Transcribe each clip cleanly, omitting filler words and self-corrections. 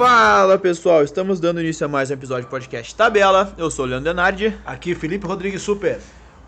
Fala pessoal, estamos dando início a mais um episódio do podcast Tabela. Eu sou o Leandro Denardi. Aqui Felipe Rodrigues Super.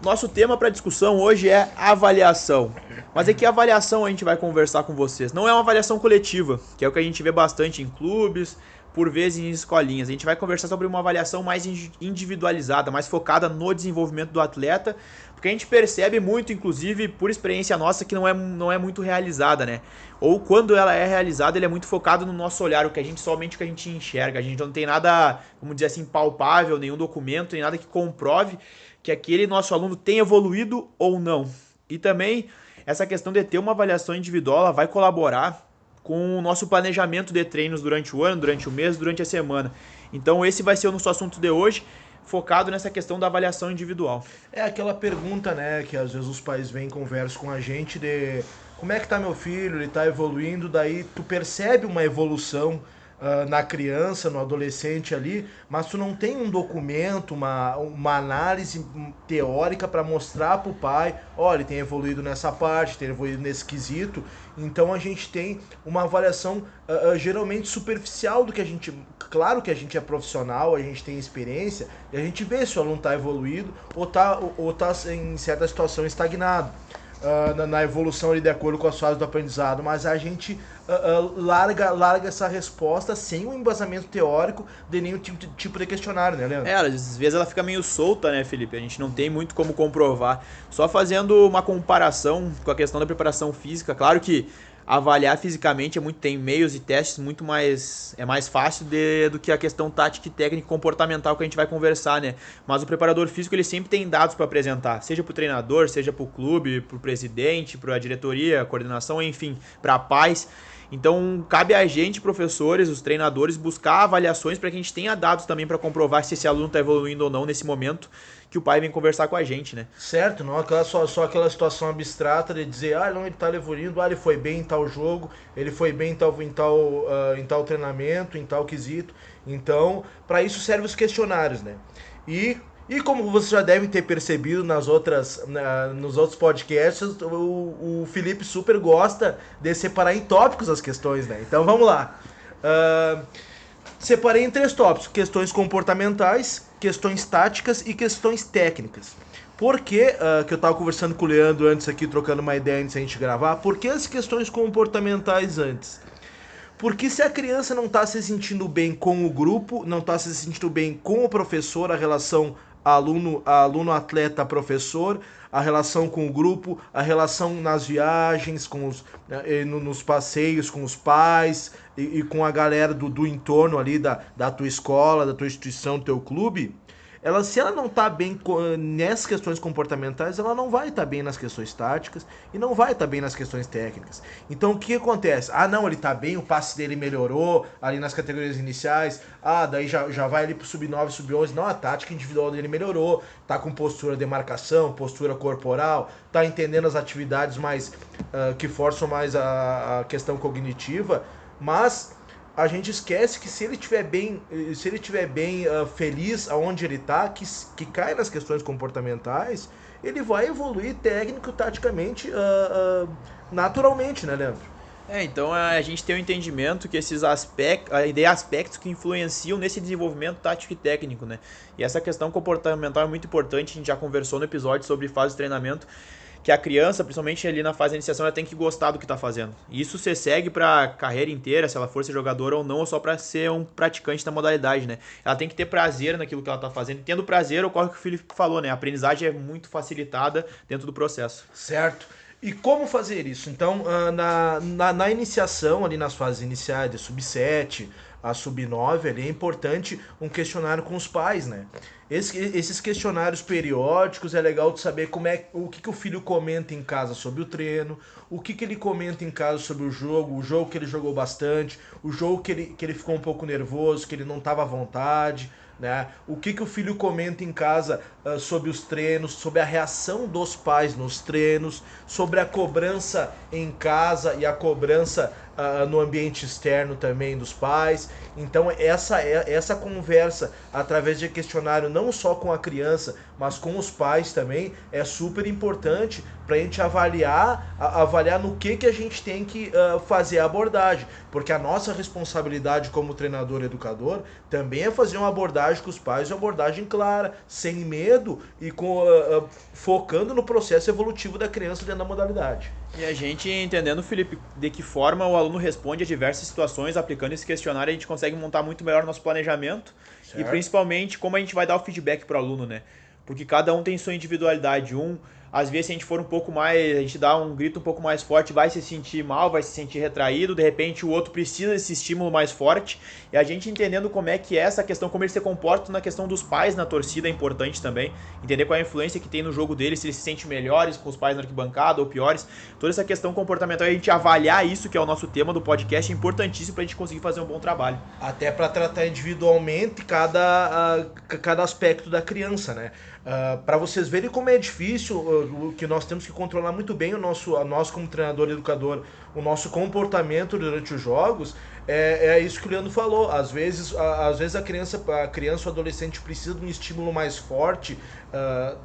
Nosso tema para discussão hoje é avaliação. Mas é que avaliação a gente vai conversar com vocês. Não é uma avaliação coletiva, que é o que a gente vê bastante em clubes, por vezes em escolinhas. A gente vai conversar sobre uma avaliação mais individualizada, mais focada no desenvolvimento do atleta, porque a gente percebe muito, inclusive por experiência nossa, que não é muito realizada, né? Ou quando ela é realizada, ele é muito focado no nosso olhar, somente o que a gente enxerga. A gente não tem nada, vamos dizer assim, palpável, nenhum documento, nem nada que comprove que aquele nosso aluno tem evoluído ou não. E também essa questão de ter uma avaliação individual, ela vai colaborar com o nosso planejamento de treinos durante o ano, durante o mês, durante a semana. Então esse vai ser o nosso assunto de hoje, focado nessa questão da avaliação individual. É aquela pergunta, né, que às vezes os pais vêm e conversam com a gente de como é que tá meu filho, ele tá evoluindo, daí tu percebe uma evolução na criança, no adolescente ali, mas tu não tem um documento, uma análise teórica para mostrar pro pai, olha, ele tem evoluído nessa parte, tem evoluído nesse quesito. Então a gente tem uma avaliação geralmente superficial do que a gente... Claro que a gente é profissional, a gente tem experiência, e a gente vê se o aluno está evoluído ou tá em certa situação estagnado. Na evolução ali de acordo com as fases do aprendizado, mas a gente larga essa resposta sem um embasamento teórico de nenhum tipo de questionário, né, Leandro? Às vezes ela fica meio solta, né, Felipe? A gente não tem muito como comprovar. Só fazendo uma comparação com a questão da preparação física, claro que avaliar fisicamente tem meios e testes muito mais fácil do que a questão tática e técnica comportamental que a gente vai conversar, né? Mas o preparador físico ele sempre tem dados para apresentar, seja para o treinador, seja para o clube, para o presidente, para a diretoria, a coordenação, enfim, para pais. Então cabe a gente, professores, os treinadores, buscar avaliações para que a gente tenha dados também para comprovar se esse aluno está evoluindo ou não nesse momento que o pai vem conversar com a gente, né? Certo, não só aquela situação abstrata de dizer, não, ele tá evoluindo, ele foi bem em tal jogo, ele foi bem em tal treinamento, em tal quesito. Então, para isso servem os questionários, né? E como vocês já devem ter percebido nos outros podcasts, o Felipe Super gosta de separar em tópicos as questões, né? Então vamos lá. Separei em 3 tópicos: questões comportamentais, questões táticas e questões técnicas. Por que eu estava conversando com o Leandro antes aqui, trocando uma ideia antes da gente gravar, por que as questões comportamentais antes? Porque se a criança não está se sentindo bem com o grupo, não está se sentindo bem com o professor, a relação aluno, atleta, professor, a relação com o grupo, a relação nas viagens, nos passeios com os pais e com a galera do entorno ali da tua escola, da tua instituição, do teu clube, se ela não está bem nessas questões comportamentais, ela não vai estar bem nas questões táticas e não vai estar bem nas questões técnicas. Então o que acontece? Não, ele está bem, o passe dele melhorou ali nas categorias iniciais, daí já vai ali pro sub-9, sub-11, não, a tática individual dele melhorou, tá com postura de marcação, postura corporal, tá entendendo as atividades mais que forçam mais a questão cognitiva, mas a gente esquece que se ele estiver bem, feliz aonde ele está, que cai nas questões comportamentais, ele vai evoluir técnico, taticamente, naturalmente, né, Leandro? Então a gente tem o entendimento que esses aspectos que influenciam nesse desenvolvimento tático e técnico, né? E essa questão comportamental é muito importante, a gente já conversou no episódio sobre fase de treinamento, que a criança, principalmente ali na fase de iniciação, ela tem que gostar do que está fazendo. E isso você segue para a carreira inteira, se ela for ser jogadora ou não, ou só para ser um praticante da modalidade, né? Ela tem que ter prazer naquilo que ela está fazendo. E tendo prazer, ocorre o que o Felipe falou, né? A aprendizagem é muito facilitada dentro do processo. Certo. E como fazer isso? Então, na iniciação, ali nas fases iniciais, de sub-7 a sub-9, ali é importante um questionário com os pais, né? Esses questionários periódicos é legal de saber o que o filho comenta em casa sobre o treino, o que ele comenta em casa sobre o jogo que ele jogou bastante, o jogo que ele ficou um pouco nervoso, que ele não estava à vontade, né? O que o filho comenta em casa sobre os treinos, sobre a reação dos pais nos treinos, sobre a cobrança em casa e a cobrança no ambiente externo também dos pais. Então essa conversa através de questionário, não só com a criança, mas com os pais também, é super importante para a gente avaliar no que a gente tem que fazer a abordagem, porque a nossa responsabilidade como treinador e educador também é fazer uma abordagem com os pais, uma abordagem clara, sem medo e focando no processo evolutivo da criança dentro da modalidade. E a gente entendendo, Felipe, de que forma o aluno responde a diversas situações, aplicando esse questionário, a gente consegue montar muito melhor o nosso planejamento. Certo. E principalmente como a gente vai dar o feedback para o aluno, né? Porque cada um tem sua individualidade. Às vezes, se a gente for um pouco mais, a gente dá um grito um pouco mais forte, vai se sentir mal, vai se sentir retraído, de repente o outro precisa desse estímulo mais forte. E a gente entendendo como é que é essa questão, como eles se comportam na questão dos pais na torcida é importante também. Entender qual é a influência que tem no jogo deles, se eles se sentem melhores com os pais na arquibancada ou piores. Toda essa questão comportamental, a gente avaliar isso, que é o nosso tema do podcast, é importantíssimo para a gente conseguir fazer um bom trabalho. Até para tratar individualmente cada aspecto da criança, né? Para vocês verem como é difícil, que nós temos que controlar muito bem nós como treinador e educador, o nosso comportamento durante os jogos. É isso que o Leandro falou. Às vezes a criança ou adolescente precisa de um estímulo mais forte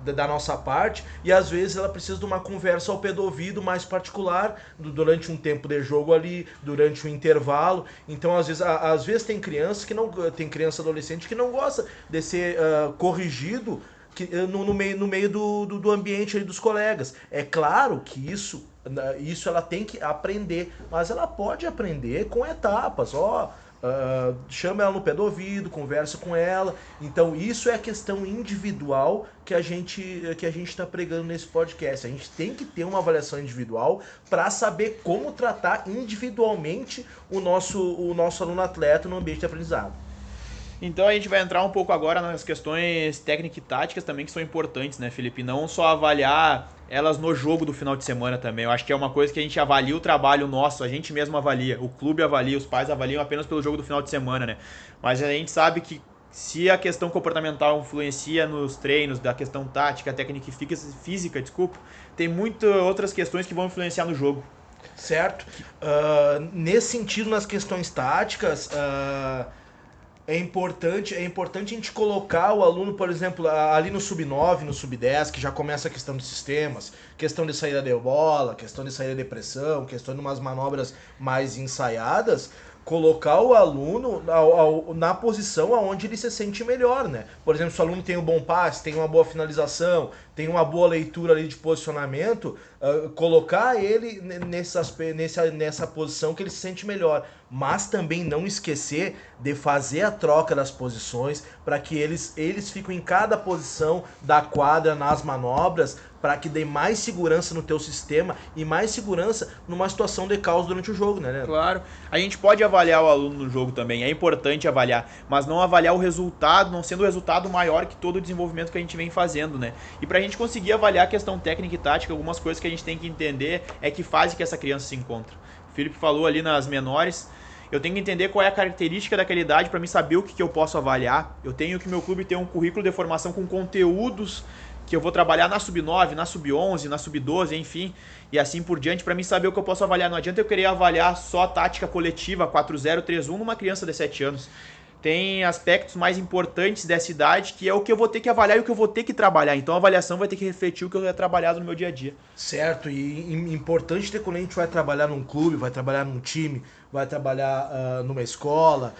da nossa parte, e às vezes ela precisa de uma conversa ao pé do ouvido mais particular durante um tempo de jogo ali, durante um intervalo. Então às vezes tem criança adolescente que não gosta de ser corrigido no meio do ambiente ali dos colegas. É claro que isso ela tem que aprender, mas ela pode aprender com etapas. Chama ela no pé do ouvido, conversa com ela. Então isso é a questão individual que a gente está pregando nesse podcast. A gente tem que ter uma avaliação individual para saber como tratar individualmente o nosso aluno atleta no ambiente de aprendizado. Então a gente vai entrar um pouco agora nas questões técnicas e táticas também, que são importantes, né, Felipe? Não só avaliar elas no jogo do final de semana também. Eu acho que é uma coisa que a gente avalia o trabalho nosso, a gente mesmo avalia, o clube avalia, os pais avaliam apenas pelo jogo do final de semana, né? Mas a gente sabe que se a questão comportamental influencia nos treinos, da questão tática, técnica e física, tem muitas outras questões que vão influenciar no jogo. Certo? Nesse sentido, nas questões táticas... É importante a gente colocar o aluno, por exemplo, ali no sub-9, no sub-10, que já começa a questão de sistemas, questão de saída de bola, questão de saída de pressão, questão de umas manobras mais ensaiadas, colocar o aluno na posição onde ele se sente melhor, né? Por exemplo, se o aluno tem um bom passe, tem uma boa finalização, tem uma boa leitura ali de posicionamento, colocar ele nessa posição que ele se sente melhor. Mas também não esquecer de fazer a troca das posições para que eles fiquem em cada posição da quadra nas manobras, para que dê mais segurança no teu sistema e mais segurança numa situação de caos durante o jogo, né? Claro. A gente pode avaliar o aluno no jogo também, é importante avaliar, mas não avaliar o resultado, não sendo o resultado maior que todo o desenvolvimento que a gente vem fazendo, né? E pra gente conseguir avaliar a questão técnica e tática, algumas coisas que a gente tem que entender é que fase que essa criança se encontra. O Felipe falou ali nas menores, eu tenho que entender qual é a característica daquela idade para mim saber o que eu posso avaliar. Eu tenho que meu clube ter um currículo de formação com conteúdos que eu vou trabalhar na sub-9, na sub-11, na sub-12, enfim, e assim por diante, para mim saber o que eu posso avaliar. Não adianta eu querer avaliar só a tática coletiva 4-0, 3-1 numa criança de 7 anos. Tem aspectos mais importantes dessa idade que é o que eu vou ter que avaliar e o que eu vou ter que trabalhar. Então a avaliação vai ter que refletir o que eu já trabalhado no meu dia a dia. Certo, e importante ter quando a gente vai trabalhar num clube, vai trabalhar num time, vai trabalhar numa escola,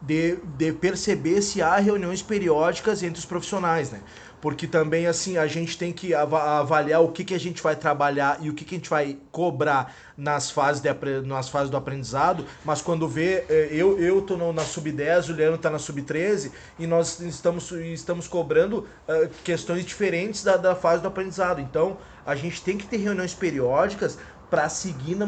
de perceber se há reuniões periódicas entre os profissionais, né? Porque também, assim, a gente tem que avaliar o que a gente vai trabalhar e o que a gente vai cobrar nas fases do aprendizado, mas quando vê, eu tô na sub-10, o Leandro tá na sub-13, e nós estamos cobrando questões diferentes da fase do aprendizado. Então, a gente tem que ter reuniões periódicas para seguir na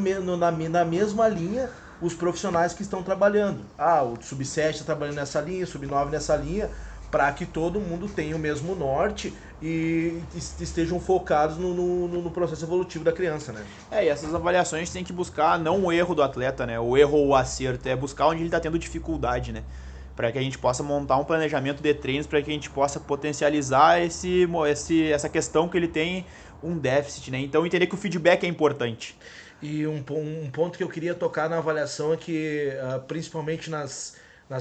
mesma linha os profissionais que estão trabalhando. O sub-7 está trabalhando nessa linha, o sub-9 nessa linha, para que todo mundo tenha o mesmo norte e estejam focados no processo evolutivo da criança, né? E essas avaliações a gente tem que buscar não o erro do atleta, né? O erro ou o acerto, é buscar onde ele está tendo dificuldade, né? para que a gente possa montar um planejamento de treinos, para que a gente possa potencializar essa questão que ele tem um déficit, né? Então entender que o feedback é importante. E um ponto que eu queria tocar na avaliação é que, principalmente nas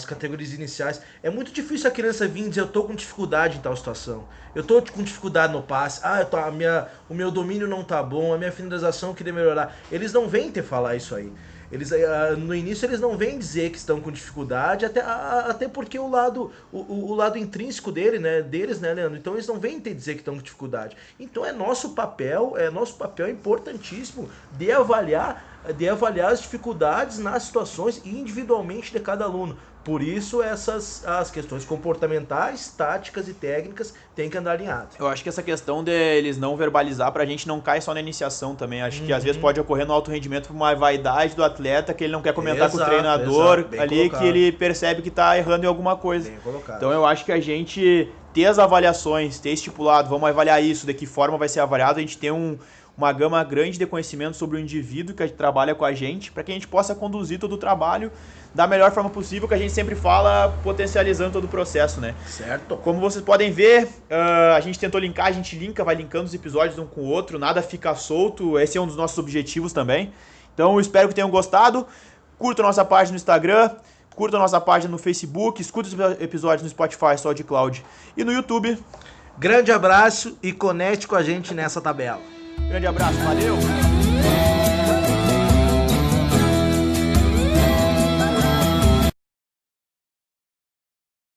categorias iniciais, é muito difícil a criança vir dizer: eu tô com dificuldade em tal situação, eu tô com dificuldade no passe, o meu domínio não tá bom, a minha finalização eu queria melhorar. Eles não vêm te falar isso aí. Eles, no início eles não vêm dizer que estão com dificuldade, até porque o lado intrínseco deles, né, Leandro? Então eles não vêm te dizer que estão com dificuldade. Então é nosso papel importantíssimo de avaliar as dificuldades nas situações individualmente de cada aluno. Por isso as questões comportamentais, táticas e técnicas têm que andar alinhadas. Eu acho que essa questão de eles não verbalizar pra gente não cai só na iniciação também. Acho que às vezes pode ocorrer no alto rendimento por uma vaidade do atleta que ele não quer comentar com o treinador ali, colocado, que ele percebe que tá errando em alguma coisa. Então eu acho que a gente ter as avaliações, ter estipulado, vamos avaliar isso, de que forma vai ser avaliado, a gente tem uma gama grande de conhecimento sobre o indivíduo que trabalha com a gente, para que a gente possa conduzir todo o trabalho da melhor forma possível, que a gente sempre fala, potencializando todo o processo, né? Certo. Como vocês podem ver, a gente tentou linkar, a gente vai linkando os episódios um com o outro, nada fica solto, esse é um dos nossos objetivos também. Então eu espero que tenham gostado, curta a nossa página no Instagram, curta a nossa página no Facebook, escuta os episódios no Spotify, SoundCloud e no YouTube. Grande abraço e conecte com a gente nessa tabela. Grande abraço, valeu!